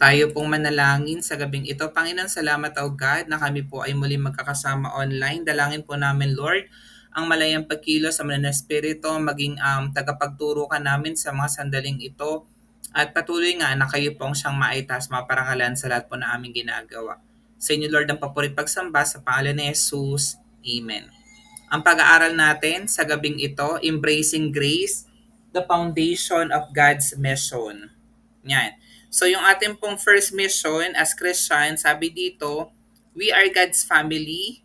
Tayo pong manalangin sa gabing ito. Panginoon, salamat o God na kami po ay muli magkakasama online. Dalangin po namin, Lord, ang malayang pagkilos sa mga espiritu, maging tagapagturo ka namin sa mga sandaling ito. At patuloy nga na kayo pong siyang maitas, maparangalan sa lahat po na aming ginagawa. Sa inyo, Lord, ang papurit pagsamba sa pangalan ni Jesus. Amen. Ang pag-aaral natin sa gabing ito, Embracing Grace, the Foundation of God's Mission. Yan. So yung ating pong first mission as Christian, sabi dito, we are God's family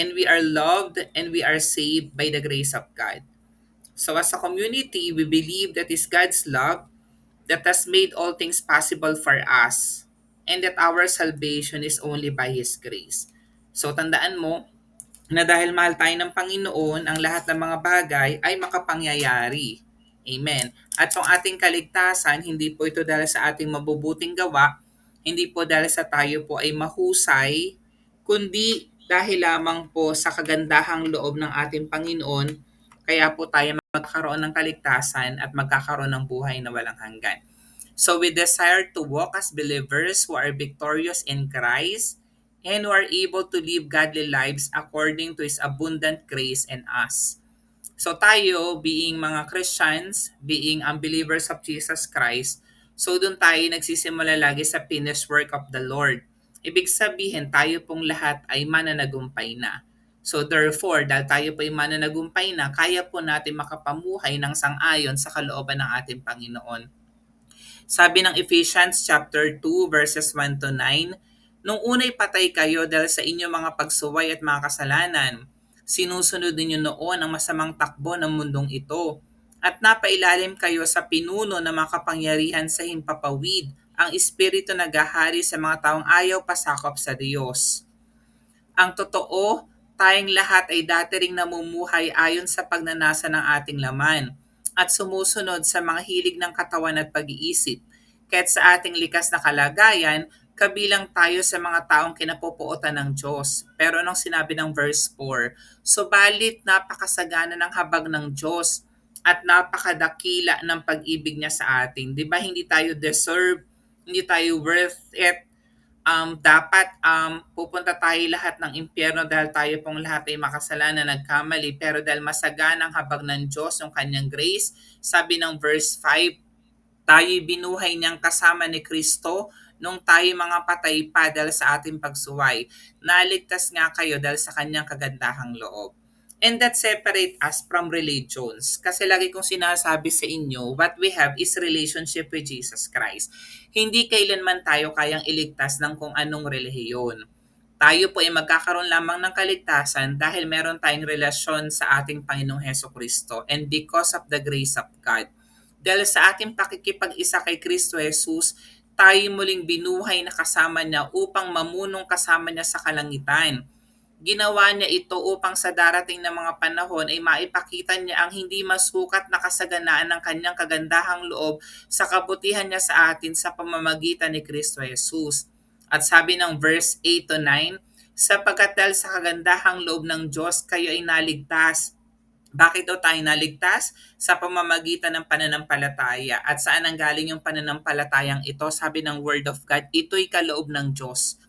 and we are loved and we are saved by the grace of God. So as a community, we believe that is God's love that has made all things possible for us and that our salvation is only by His grace. So tandaan mo, na dahil mahal tayo ng Panginoon, ang lahat ng mga bagay ay makapangyayari. Amen. At ang ating kaligtasan, hindi po ito dahil sa ating mabubuting gawa, hindi po dahil sa tayo po ay mahusay, kundi dahil lamang po sa kagandahang loob ng ating Panginoon, kaya po tayo magkakaroon ng kaligtasan at magkakaroon ng buhay na walang hanggan. So we desire to walk as believers who are victorious in Christ and who are able to live godly lives according to His abundant grace in us. So tayo, being mga Christians, being unbelievers of Jesus Christ, so doon tayo nagsisimula lagi sa finished work of the Lord. Ibig sabihin, tayo pong lahat ay mananagumpay na. So therefore, dahil tayo po ay mananagumpay na, kaya po natin makapamuhay ng sang-ayon sa kalooban ng ating Panginoon. Sabi ng Ephesians chapter 2 verses 1 to 9, nung unay patay kayo dahil sa inyong mga pagsuway at mga kasalanan, sinusunod ninyo noon ang masamang takbo ng mundong ito, at napailalim kayo sa pinuno ng mga kapangyarihan sa himpapawid, ang espiritu nagahari sa mga taong ayaw pasakop sa Diyos. Ang totoo, tayong lahat ay dati ring namumuhay ayon sa pagnanasa ng ating laman at sumusunod sa mga hilig ng katawan at pag-iisip. Kaya't sa ating likas na kalagayan, kabilang tayo sa mga taong kinapupuotan ng Diyos. Pero anong sinabi ng verse 4? Subalit napakasagana ng habag ng Diyos at napakadakila ng pag-ibig niya sa atin. Di ba hindi tayo deserve, hindi tayo worth it, dapat pupunta tayo lahat ng impyerno dahil tayo pong lahat ay makasalanan, nagkamali, pero dahil masaganang habag ng Diyos yung kanyang grace, sabi ng verse 5, tayo'y binuhay niyang kasama ni Kristo nung tayo mga patay pa dahil sa ating pagsuway. Naligtas nga kayo dahil sa kanyang kagandahang loob. And that separate us from religions. Kasi lagi kong sinasabi sa inyo, what we have is relationship with Jesus Christ. Hindi kailanman tayo kayang iligtas ng kung anong relihiyon. Tayo po ay magkakaroon lamang ng kaligtasan dahil meron tayong relasyon sa ating Panginoong Heso Kristo and because of the grace of God. Dahil sa ating pakikipag-isa kay Kristo Jesus, tayo muling binuhay na kasama niya upang mamunong kasama niya sa kalangitan. Ginawa niya ito upang sa darating na mga panahon ay maipakita niya ang hindi masukat na kasaganaan ng kanyang kagandahang loob sa kabutihan niya sa atin sa pamamagitan ni Kristo Jesus. At sabi ng verse 8 to 9, sapagkat dahil sa kagandahang loob ng Diyos kayo ay naligtas. Bakit daw tayo naligtas? Sa pamamagitan ng pananampalataya. At saan ang galing yung pananampalatayang ito? Sabi ng Word of God, ito'y kaloob ng Diyos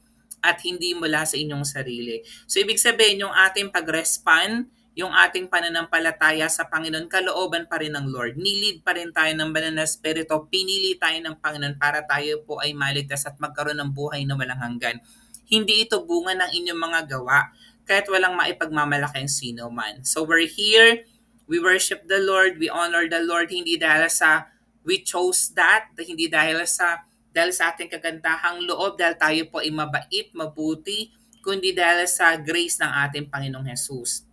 at hindi mula sa inyong sarili. So ibig sabihin, yung ating pag-respond, yung ating pananampalataya sa Panginoon, kalooban pa rin ng Lord. Nilid pa rin tayo ng banal na Espiritu, pinili tayo ng Panginoon para tayo po ay maligtas at magkaroon ng buhay na walang hanggan. Hindi ito bunga ng inyong mga gawa, kahit walang maipagmamalaki ang sino man. So we're here, we worship the Lord, we honor the Lord, hindi dahil sa we chose that, hindi dahil sa ating kagandahang loob, dahil tayo po ay mabait, mabuti, kundi dahil sa grace ng ating Panginoong Jesus.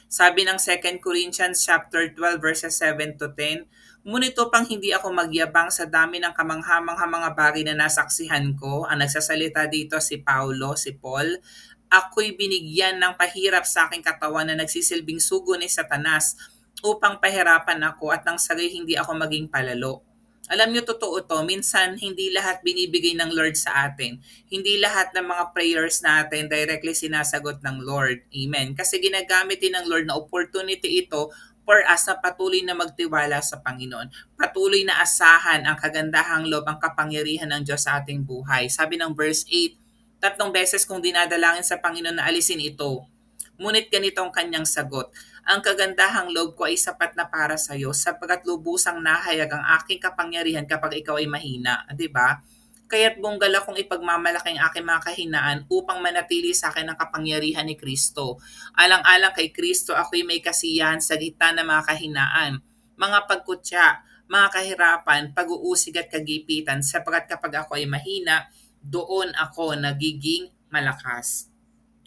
Sabi ng 2 Corinthians chapter 12 verses 7 to 10, ngunit upang hindi ako magyabang sa dami ng kamangha-manghang mga bagay na nasaksihan ko, ang nagsasalita dito si Paulo, si Paul, ako'y binigyan ng pahirap sa aking katawan na nagsisilbing sugo ni Satanas upang pahirapan ako at nang sagay hindi ako maging palalo. Alam niyo, totoo to, minsan hindi lahat binibigay ng Lord sa atin. Hindi lahat ng mga prayers natin directly sinasagot ng Lord. Amen. Kasi ginagamit din ng Lord na opportunity ito for us na patuloy na magtiwala sa Panginoon. Patuloy na asahan ang kagandahang loob, ang kapangyarihan ng Diyos sa ating buhay. Sabi ng verse 8, tatlong beses kong dinadalangin sa Panginoon na alisin ito. Ngunit ganito ang kanyang sagot, ang kagandahang loob ko ay sapat na para sa iyo sapagkat lubusang nahayag ang aking kapangyarihan kapag ikaw ay mahina. 'Di ba? Kaya't bunggal akong ipagmamalaki ang aking mga kahinaan upang manatili sa akin ang kapangyarihan ni Kristo. Alang-alang kay Kristo, ako'y may kasiyahan sa gitna ng mga kahinaan, mga pagkutya, mga kahirapan, pag-uusig at kagipitan, sapagkat kapag ako ay mahina, doon ako nagiging malakas.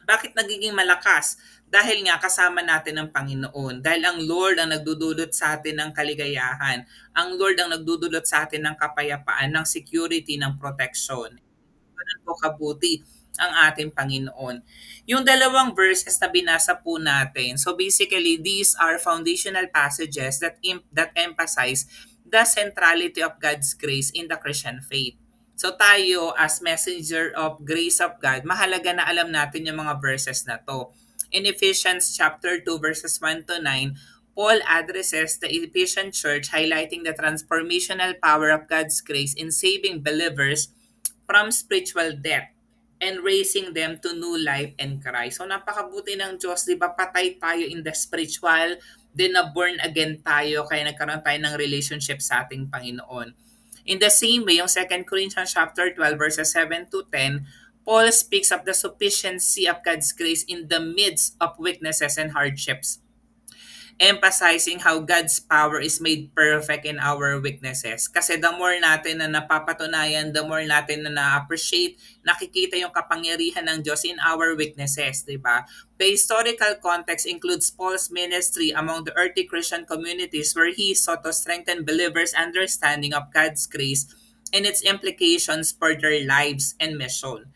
Bakit nagiging malakas? Dahil nga kasama natin ang Panginoon. Dahil ang Lord ang nagdudulot sa atin ng kaligayahan. Ang Lord ang nagdudulot sa atin ng kapayapaan, ng security, ng protection. Ganun po kabuti ang ating Panginoon. Yung dalawang verses na binasa po natin, so basically, these are foundational passages that emphasize the centrality of God's grace in the Christian faith. So tayo as messenger of grace of God, mahalaga na alam natin yung mga verses na to. In Ephesians chapter 2 verses 1 to 9, Paul addresses the Ephesian church highlighting the transformational power of God's grace in saving believers from spiritual death and raising them to new life in Christ. So napakabuti ng Diyos, di ba? Patay tayo in the spiritual, then na born again tayo, kaya nagkaroon tayo ng relationship sa ating Panginoon. In the same way, yung 2 Corinthians chapter 12 verses 7 to 10, Paul speaks of the sufficiency of God's grace in the midst of weaknesses and hardships, emphasizing how God's power is made perfect in our weaknesses. Kasi the more natin na napapatunayan, the more natin na na-appreciate, nakikita yung kapangyarihan ng Diyos in our weaknesses, di ba? The historical context includes Paul's ministry among the early Christian communities where he sought to strengthen believers' understanding of God's grace and its implications for their lives and mission.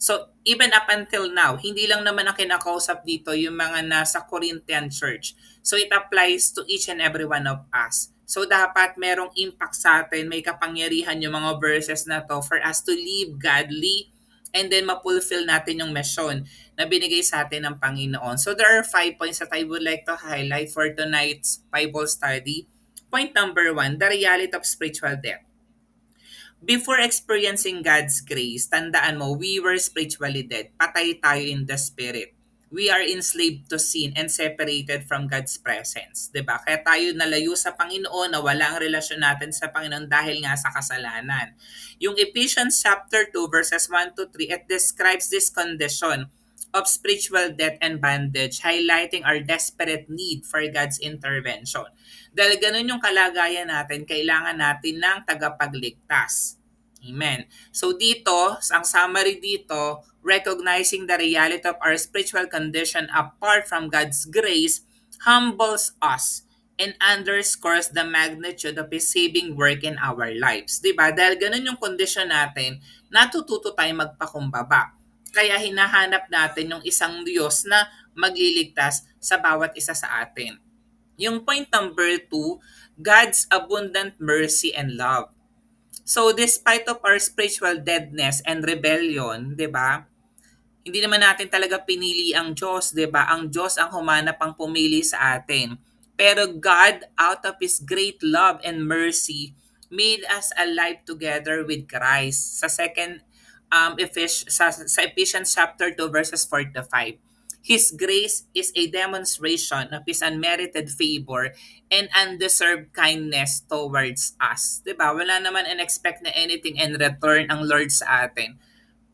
So, even up until now, hindi lang naman ang kinakausap dito yung mga nasa Corinthian church. So, it applies to each and every one of us. So, dapat merong impact sa atin, may kapangyarihan yung mga verses na to for us to live godly and then ma-fulfill natin yung mission na binigay sa atin ng Panginoon. So, there are 5 points that I would like to highlight for tonight's Bible study. Point number 1, the reality of spiritual death. Before experiencing God's grace, tandaan mo, we were spiritually dead. Patay tayo in the spirit. We are enslaved to sin and separated from God's presence. 'Di ba? Kaya tayo nalayo sa Panginoon, nawala ang relasyon natin sa Panginoon dahil nga sa kasalanan. Yung Ephesians chapter 2 verses 1 to 3, it describes this condition of spiritual death and bondage, highlighting our desperate need for God's intervention. Dahil ganun yung kalagayan natin, kailangan natin ng tagapagligtas. Amen. So dito, ang summary dito, recognizing the reality of our spiritual condition apart from God's grace humbles us and underscores the magnitude of His saving work in our lives. Diba? Dahil ganun yung condition natin, natututo tayo magpakumbaba. Kaya hinahanap natin yung isang Diyos na magliligtas sa bawat isa sa atin. Yung point number 2, God's abundant mercy and love. So despite of our spiritual deadness and rebellion, 'di ba? Hindi naman natin talaga pinili ang Diyos, 'di ba? Ang Diyos ang humanap ang pumili sa atin. Pero God, out of His great love and mercy, made us alive together with Christ. Sa sa Ephesians chapter 2 verses 4 to 5. His grace is a demonstration of His unmerited favor and undeserved kindness towards us. 'Di ba? Wala naman in-expect na anything in return ang Lord sa atin.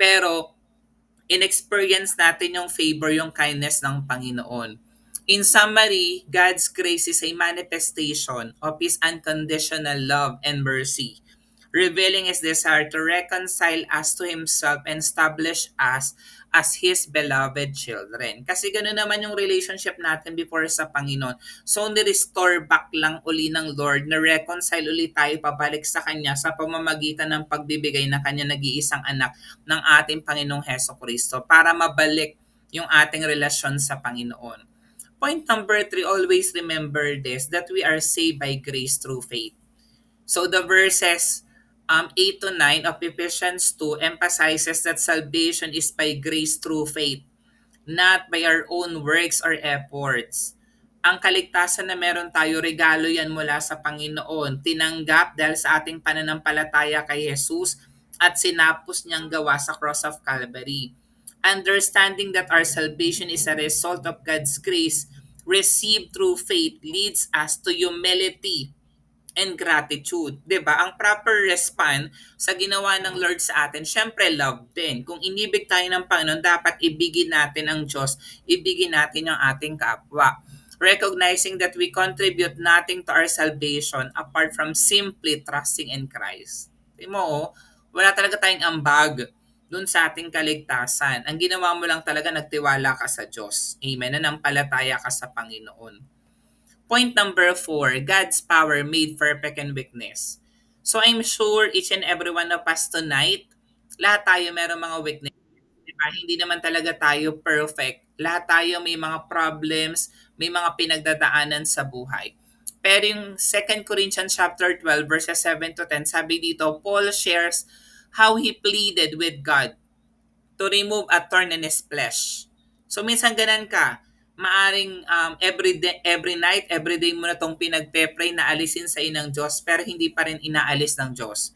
Pero in-experience natin yung favor, yung kindness ng Panginoon. In summary, God's grace is a manifestation of His unconditional love and mercy, revealing His desire to reconcile us to Himself and establish us as His beloved children. Kasi gano'n naman yung relationship natin before sa Panginoon. So, ni-restore back lang uli ng Lord, na-reconcile uli tayo pabalik sa Kanya sa pamamagitan ng pagbibigay ng Kanya nag-iisang anak ng ating Panginoong Heso Kristo para mabalik yung ating relasyon sa Panginoon. Point number 3, always remember this, that we are saved by grace through faith. So the verses 8 to 9 of Ephesians 2 emphasizes that salvation is by grace through faith, not by our own works or efforts. Ang kaligtasan na meron tayo, regalo yan mula sa Panginoon. Tinanggap dahil sa ating pananampalataya kay Jesus at sinapos niyang gawa sa cross of Calvary. Understanding that our salvation is a result of God's grace received through faith leads us to humility and gratitude. 'Di ba? Ang proper response sa ginawa ng Lord sa atin, syempre love din. Kung inibig tayo ng Panginoon, dapat ibigin natin ang Diyos, ibigin natin ang ating kapwa. Recognizing that we contribute nothing to our salvation apart from simply trusting in Christ. Tingnan mo, oh, wala talaga tayong ambag dun sa ating kaligtasan. Ang ginawa mo lang talaga, nagtiwala ka sa Diyos. Amen. Nanampalataya ka sa Panginoon. Point number 4, God's power made perfect in weakness. So I'm sure each and every one of us tonight, lahat tayo meron mga weakness. Diba? Hindi naman talaga tayo perfect. Lahat tayo may mga problems, may mga pinagdadaanan sa buhay. Pero yung 2 Corinthians chapter 12 verses 7 to 10, sabi dito, Paul shares how he pleaded with God to remove a thorn in his flesh. So minsan ganan ka, maaring every night, every day mo na tong pinagpe-pray na alisin sa inang Diyos, pero hindi pa rin inaalis ng Diyos.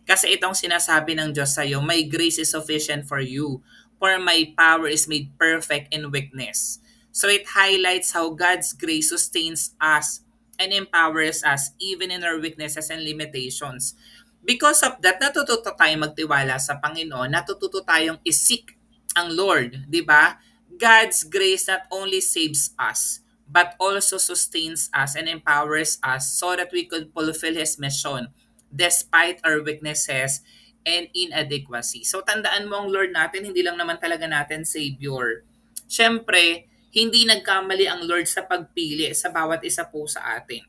Kasi itong sinasabi ng Diyos sa iyo, my grace is sufficient for you, for my power is made perfect in weakness. So it highlights how God's grace sustains us and empowers us even in our weaknesses and limitations. Because of that, natututo tayong magtiwala sa Panginoon, natututo tayong isik ang Lord, di ba? God's grace not only saves us, but also sustains us and empowers us so that we could fulfill His mission despite our weaknesses and inadequacy. So tandaan mo ang Lord natin, hindi lang naman talaga natin Savior. Siyempre, hindi nagkamali ang Lord sa pagpili sa bawat isa po sa atin.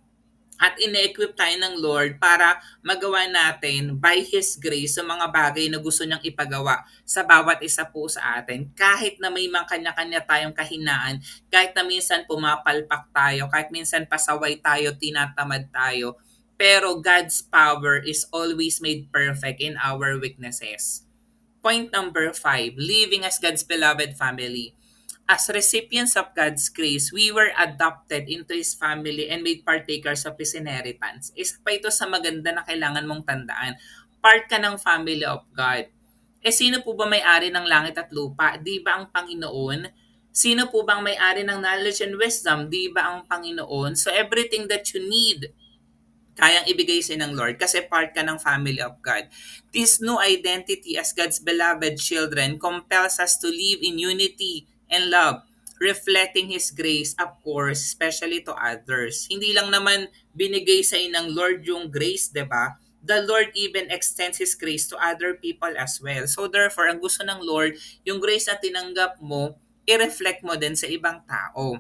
At ine-equip tayo ng Lord para magawa natin by His grace sa mga bagay na gusto niyang ipagawa sa bawat isa po sa atin. Kahit na may mga kanya-kanya tayong kahinaan, kahit na minsan pumapalpak tayo, kahit minsan pasaway tayo, tinatamad tayo, pero God's power is always made perfect in our weaknesses. Point number 5, living as God's beloved family. As recipients of God's grace, we were adopted into His family and made partakers of His inheritance. Isa pa ito sa maganda na kailangan mong tandaan. Part ka ng family of God. Eh sino po ba may-ari ng langit at lupa? Di ba ang Panginoon? Sino po bang may-ari ng knowledge and wisdom? Di ba ang Panginoon? So everything that you need, kayang ibigay sa ng Lord kasi part ka ng family of God. This new identity as God's beloved children compels us to live in unity and love, reflecting His grace, of course, especially to others. Hindi lang naman binigay sa ng Lord yung grace, di ba? The Lord even extends His grace to other people as well. So therefore, ang gusto ng Lord, yung grace na tinanggap mo, i-reflect mo din sa ibang tao.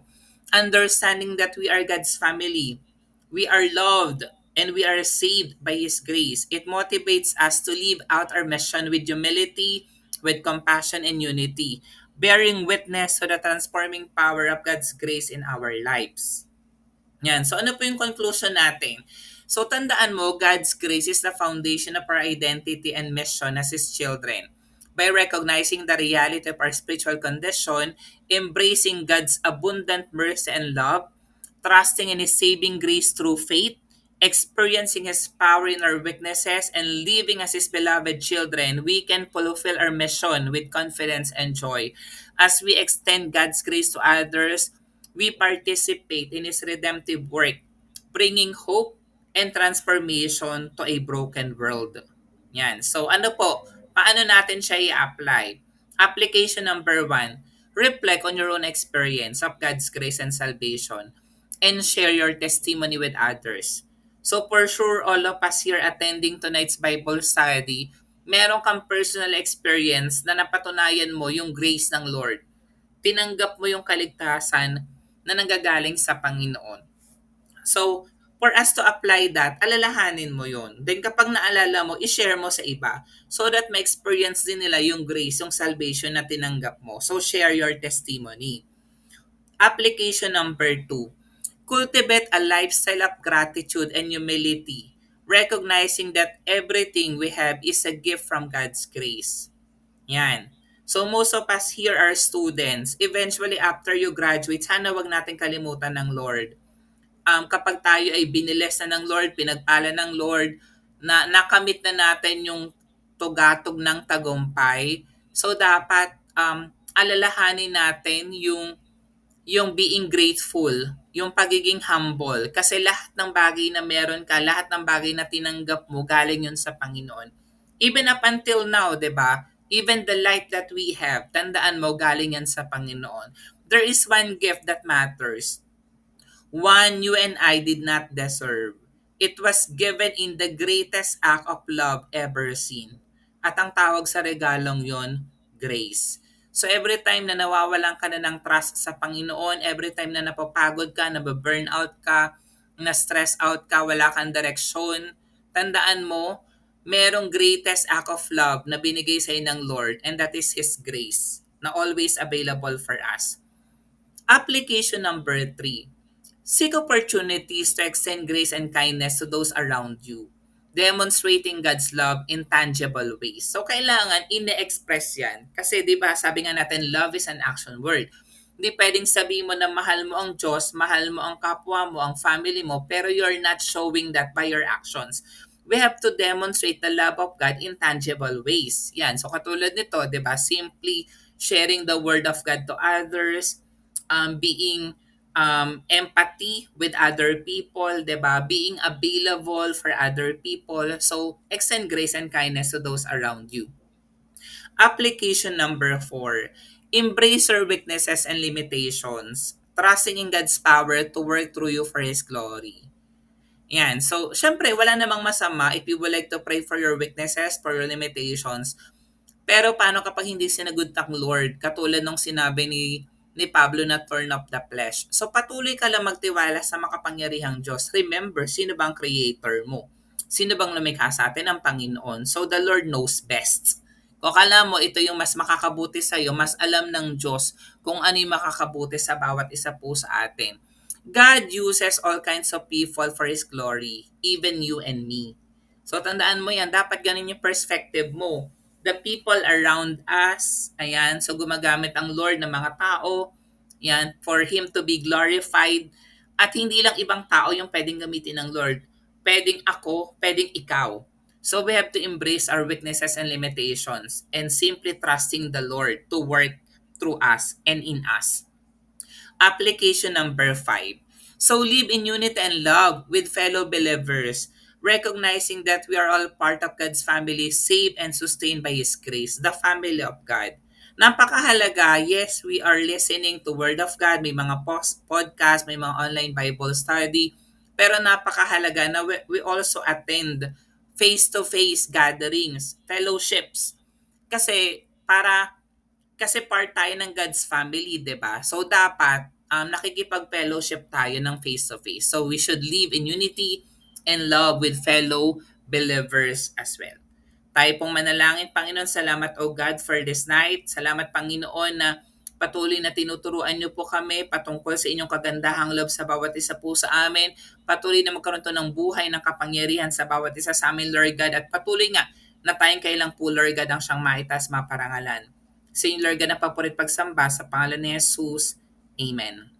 Understanding that we are God's family, we are loved, and we are saved by His grace. It motivates us to live out our mission with humility, with compassion and unity, bearing witness to the transforming power of God's grace in our lives. Yan. So ano po yung conclusion natin? So tandaan mo, God's grace is the foundation of our identity and mission as His children. By recognizing the reality of our spiritual condition, embracing God's abundant mercy and love, trusting in His saving grace through faith, experiencing His power in our weaknesses, and living as His beloved children, we can fulfill our mission with confidence and joy. As we extend God's grace to others, we participate in His redemptive work, bringing hope and transformation to a broken world. Yan. So ano po, paano natin siya i-apply? Application number 1, reflect on your own experience of God's grace and salvation and share your testimony with others. So for sure, all of us here attending tonight's Bible study, meron kang personal experience na napatunayan mo yung grace ng Lord. Tinanggap mo yung kaligtasan na nanggagaling sa Panginoon. So, for us to apply that, alalahanin mo yon. Then kapag naalala mo, i-share mo sa iba so that ma-experience din nila yung grace, yung salvation na tinanggap mo. So, share your testimony. Application number 2, cultivate a lifestyle of gratitude and humility, recognizing that everything we have is a gift from God's grace. Yan. So most of us here are students. Eventually, after you graduate, sana wag natin kalimutan ng Lord. Kapag tayo ay biniles na ng Lord, pinagpala ng Lord, na nakamit na natin yung tugatog ng tagumpay, so dapat alalahanin natin yung being grateful, yung pagiging humble. Kasi lahat ng bagay na meron ka, lahat ng bagay na tinanggap mo, galing yun sa Panginoon. Even up until now, di ba? Even the light that we have, tandaan mo, galing yan sa Panginoon. There is one gift that matters. One you and I did not deserve. It was given in the greatest act of love ever seen. At ang tawag sa regalong yon, grace. So every time na nawawalan ka na ng trust sa Panginoon, every time na napapagod ka, nababurnout ka, na-stress out ka, wala kang direksyon, tandaan mo, merong greatest act of love na binigay sa ng Lord, and that is His grace na always available for us. Application number 3. Seek opportunities to extend grace and kindness to those around you, demonstrating God's love in tangible ways. So, kailangan ine-express yan. Kasi, di ba, sabi nga natin, love is an action word. Hindi pwedeng sabihin mo na mahal mo ang Diyos, mahal mo ang kapwa mo, ang family mo, pero you're not showing that by your actions. We have to demonstrate the love of God in tangible ways. Yan. So, katulad nito, di ba, simply sharing the word of God to others, being empathy with other people, 'di ba? Being available for other people. So, extend grace and kindness to those around you. Application number 4. Embrace your weaknesses and limitations, trusting in God's power to work through you for His glory. Yan. So, syempre, wala namang masama if you would like to pray for your weaknesses, for your limitations. Pero paano kapag hindi sinagot ng Lord? Katulad nung sinabi ni Pablo na turn of the flesh. So patuloy ka lang magtiwala sa makapangyarihang Diyos. Remember, sino bang creator mo? Sino bang lumikha sa atin? Ang Panginoon. So the Lord knows best. Kung akala mo ito yung mas makakabuti sa iyo, mas alam ng Diyos kung ano yung makakabuti sa bawat isa po sa atin. God uses all kinds of people for His glory, even you and me. So tandaan mo yan, dapat ganun yung perspective mo. The people around us, ayan, so gumagamit ang Lord ng mga tao, yan, for Him to be glorified. At hindi lang ibang tao yung pwedeng gamitin ng Lord. Pwedeng ako, pwedeng ikaw. So we have to embrace our weaknesses and limitations and simply trusting the Lord to work through us and in us. Application number 5. So live in unity and love with fellow believers, recognizing that we are all part of God's family, saved and sustained by His grace, the family of God. Napakahalaga, yes, we are listening to Word of God, may mga podcast, may mga online Bible study, pero napakahalaga na we also attend face-to-face gatherings, fellowships. Kasi part tayo ng God's family, 'di ba? So dapat nakikipag-fellowship tayo ng face-to-face. So we should live in unity and love with fellow believers as well. Tayo pong manalangin, Panginoon, salamat o God for this night. Salamat, Panginoon, na patuloy na tinuturuan niyo po kami patungkol sa inyong kagandahang loob sa bawat isa po sa amin. Patuloy na magkaroon to ng buhay, ng kapangyarihan sa bawat isa sa amin, Lord God. At patuloy nga na tayong kailang po, Lord God, ang siyang maitas maparangalan. Sa inyo, Lord God, na papurit pagsamba sa pangalan ni Jesus. Amen.